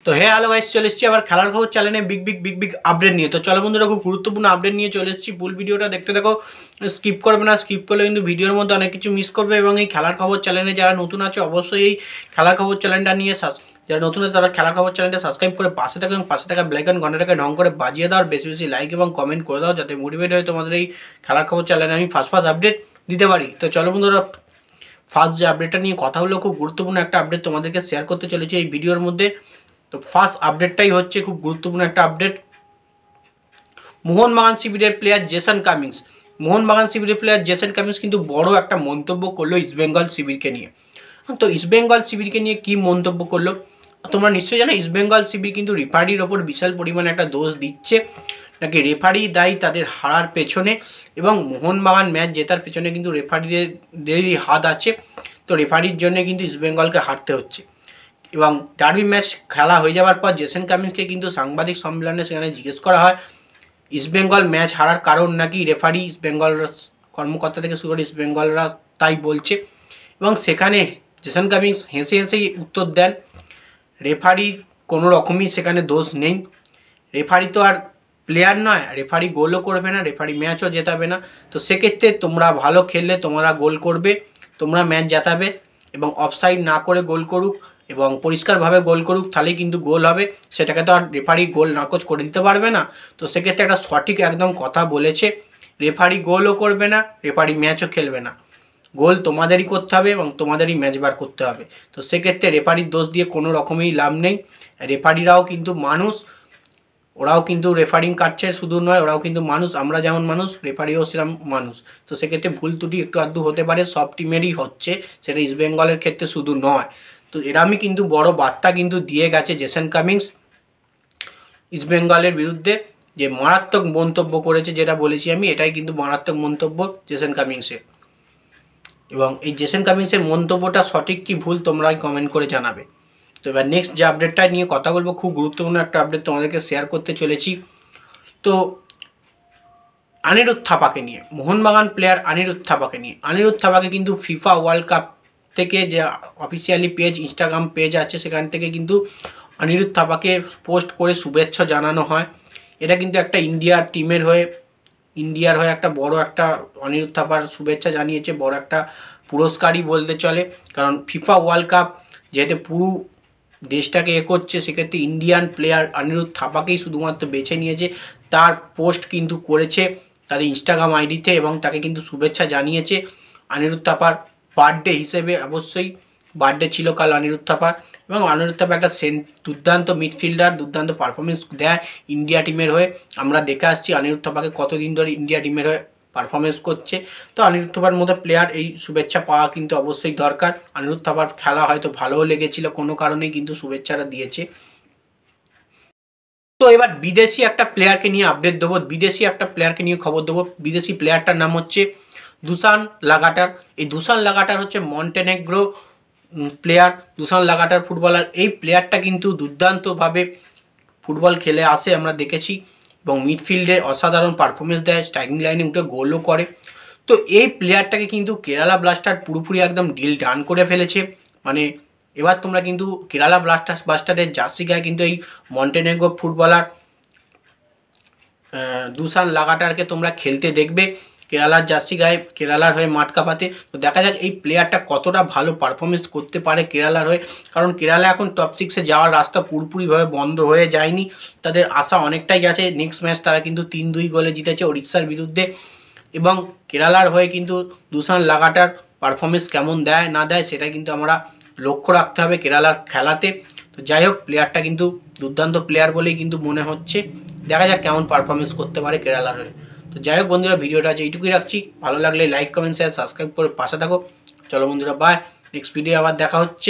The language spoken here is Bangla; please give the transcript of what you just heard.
তো হ্যালো গাইস, চলে এসেছি আবার খেলার খবর চ্যানেলে বিগ আপডেট নিয়ে। তো চলো বন্ধুরা, খুব গুরুত্বপূর্ণ আপডেট নিয়ে চলে এসেছি। ফুল ভিডিওটা দেখতে দেখো, স্কিপ করবে না। স্কিপ করলে কিন্তু ভিডিওর মধ্যে অনেক কিছু মিস করবে। এবং এই খেলার খবর চ্যানেলে যারা নতুন আছে অবশ্যই এই খেলার খবর চ্যানেলটা নিয়ে যারা নতুন আছে তারা খেলার খবর চ্যানেলটা সাবস্ক্রাইব করে পাশে থাকো এবং পাশে থাকা বেল আইকন ঘন্টাটাকে ঢং করে বাজিয়ে দাও। বেশি বেশি লাইক এবং কমেন্ট করে দাও, যাতে মোটিভেট হয়ে তোমাদের এই খেলার খবর চ্যানেলে আমি ফার্স্ট আপডেট দিতে পারি। তো চলো বন্ধুরা, ফার্স্ট যে আপডেটটা নিয়ে কথা হলো, খুব গুরুত্বপূর্ণ একটা আপডেট তোমাদেরকে শেয়ার করতে চলেছি এই ভিডিওর মধ্যে। তো ফার্স্ট আপডেটটাই হচ্ছে খুব গুরুত্বপূর্ণ একটা আপডেট। মোহনবাগান শিবিরের প্লেয়ার জেসন কামিন্স কিন্তু বড় একটা মন্তব্য করলো ইস্টবেঙ্গল শিবিরকে নিয়ে। তো ইস্টবেঙ্গল শিবিরকে নিয়ে কি মন্তব্য করলো তোমরা নিশ্চয়ই জানো। ইস্টবেঙ্গল শিবির কিন্তু রেফারির ওপর বিশাল পরিমাণে একটা দোষ দিচ্ছে, নাকি রেফারি দায়ী তাদের হারার পেছনে, এবং মোহনবাগান ম্যাচ জেতার পেছনে কিন্তু রেফারিদেরই হাত আছে। তো রেফারির জন্য কিন্তু ইস্টবেঙ্গলকে হারতে হচ্ছে। এবং ডার্বি ম্যাচ খেলা হয়ে যাওয়ার পর জেসন কামিন্সকে কিন্তু সাংবাদিক সম্মেলনে সেখানে জিজ্ঞেস করা হয় ইস্টবেঙ্গল ম্যাচ হারার কারণ নাকি রেফারি। ইস্টবেঙ্গল কর্মকর্তা থেকে শুরু করে ইস্টবেঙ্গলরা তাই বলছে। এবং সেখানে জেসন কামিন্স হেসে হেসেই উত্তর দেন, রেফারির কোনো রকমই সেখানে দোষ নেই। রেফারি তো আর প্লেয়ার নয়, রেফারি গোলও করবে না, রেফারি ম্যাচও জেতাবে না। তো সেক্ষেত্রে তোমরা ভালো খেললে তোমরা গোল করবে, তোমরা ম্যাচ জেতাবে। এবং অফসাইড না করে গোল করুক এবং পরিষ্কারভাবে গোল করুক, তাহলেই কিন্তু গোল হবে। সেটাকে তো আর রেফারি গোল নাকচ করে দিতে পারবে না। তো সেক্ষেত্রে একটা সঠিক একদম কথা বলেছে, রেফারি গোলও করবে না, রেফারি ম্যাচও খেলবে না। গোল তোমাদেরই করতে হবে এবং তোমাদেরই ম্যাচ বার করতে হবে। তো সেক্ষেত্রে রেফারির দোষ দিয়ে কোনো রকমই লাভ নেই। রেফারিরাও কিন্তু মানুষ, ওরাও কিন্তু রেফারিং কাটছে শুধু নয়, ওরাও কিন্তু মানুষ। আমরা যেমন মানুষ, রেফারিও সেরকম মানুষ। তো সেক্ষেত্রে ভুল ত্রুটি একটু আধটু হতে পারে, সব টিমেরই হচ্ছে, সেটা ইস্টবেঙ্গলের ক্ষেত্রে শুধু নয়। তো এরমই কিন্তু বড় বার্তা কিন্তু দিয়ে গেছে জেসন কামিন্স ইস্টবেঙ্গলের বিরুদ্ধে, যে মারাত্মক মন্তব্য করেছে। যেটা বলেছি আমি, এটাই কিন্তু মারাত্মক মন্তব্য জেসন কামিন্সের। এবং এই জেসন কামিন্সের মন্তব্যটা সঠিক কি ভুল তোমরাই কমেন্ট করে জানাবে। তো এবার নেক্সট যে আপডেটটা নিয়ে কথা বলবো, খুব গুরুত্বপূর্ণ একটা আপডেট তোমাদেরকে শেয়ার করতে চলেছি। তো অনিরুদ্ধ থাপাকে নিয়ে, মোহনবাগান প্লেয়ার অনিরুদ্ধ থাপাকে কিন্তু ফিফা ওয়ার্ল্ড কাপ থেকে যে অফিসিয়ালি পেজ, ইনস্টাগ্রাম পেজ আছে, সেখান থেকে কিন্তু অনিরুদ্ধ থাপাকে পোস্ট করে শুভেচ্ছা জানানো হয়। এটা কিন্তু একটা ইন্ডিয়ার হয়ে একটা বড় একটা অনিরুদ্ধ থাপার শুভেচ্ছা জানিয়েছে, বড় একটা পুরস্কারই বলতে চলে। কারণ ফিফা ওয়ার্ল্ড কাপ যেহেতু পুরো দেশটাকে করছে, সেক্ষেত্রে ইন্ডিয়ান প্লেয়ার অনিরুদ্ধ থাপাকেই শুধুমাত্র বেছে নিয়েছে। তার পোস্ট কিন্তু করেছে তাদের ইনস্টাগ্রাম আইডিতে এবং তাকে কিন্তু শুভেচ্ছা জানিয়েছে অনিরুদ্ধ থাপার বার্থডে হিসেবে। অবশ্যই বার্থডে ছিল কাল অনিরুদ্ধ থাপার। এবং অনিরুদ্ধ থাপা একটা দুর্দান্ত মিডফিল্ডার, দুর্দান্ত পারফরমেন্স দেয় ইন্ডিয়া টিমের হয়ে। আমরা দেখে আসছি অনিরুদ্ধ থাপাকে কতদিন ধরে ইন্ডিয়া টিমের হয়ে পারফরমেন্স করছে। তো অনিরুদ্ধ থাপার মতো প্লেয়ার এই শুভেচ্ছা পাওয়া কিন্তু অবশ্যই দরকার। অনিরুদ্ধ থাপার খেলা হয়তো ভালোও লেগেছিল, কোনো কারণেই কিন্তু শুভেচ্ছাটা দিয়েছে। তো এবার বিদেশি একটা প্লেয়ারকে নিয়ে আপডেট দেবো, বিদেশি একটা প্লেয়ারকে নিয়ে খবর দেবো। বিদেশি প্লেয়ারটার নাম হচ্ছে দুসান লাগাটার। এই দুসান লাগাটার হচ্ছে মন্টেনেগ্রো প্লেয়ার, দুসান লাগাটার ফুটবলার। এই প্লেয়ারটা কিন্তু দুর্দান্তভাবে ফুটবল খেলে আসে, আমরা দেখেছি। এবং মিডফিল্ডে অসাধারণ পারফরমেন্স দেয়, স্ট্রাইকিং লাইনে উঠে গোলও করে। তো এই প্লেয়ারটাকে কিন্তু কেরালা ব্লাস্টার পুরোপুরি একদম ডিল ডান করে ফেলেছে। মানে এবার তোমরা কিন্তু কেরালা ব্লাস্টারের জার্সি গায়ে কিন্তু এই মন্টেনেগ্রো ফুটবলার দুসান লাগাটারকে তোমরা খেলতে দেখবে কেরালার জার্সি গায়ে, কেরালার হয়ে মাঠ কাঁপাতে। তো দেখা যাক এই প্লেয়ারটা কতটা ভালো পারফরমেন্স করতে পারে কেরালার হয়ে। কারণ কেরালা এখন টপ 6-এ যাওয়ার রাস্তা পুরোপুরিভাবে বন্ধ হয়ে যায়নি, তাদের আশা অনেকটাই আছে। নেক্সট ম্যাচ তারা কিন্তু 3-2 গোলে জিতেছে ওড়িশার বিরুদ্ধে। এবং কেরালার হয়ে কিন্তু দুসান লাগাটার পারফরমেন্স কেমন দেয় না দেয় সেটা কিন্তু আমরা লক্ষ্য রাখতে হবে কেরালার খেলাতে। তো যাই হোক, প্লেয়ারটা কিন্তু দুর্দান্ত প্লেয়ার বলেই কিন্তু মনে হচ্ছে। দেখা যাক কেমন পারফরমেন্স করতে পারে কেরালার হয়ে। তো যাই হোক বন্ধুরা, ভিডিওটা আজ এইটুকুই রাখছি। ভালো লাগলে লাইক, কমেন্ট, শেয়ার, সাবস্ক্রাইব করে পাশে থাকো। চলো বন্ধুরা, বাই। নেক্সট ভিডিও আবার দেখা হচ্ছে।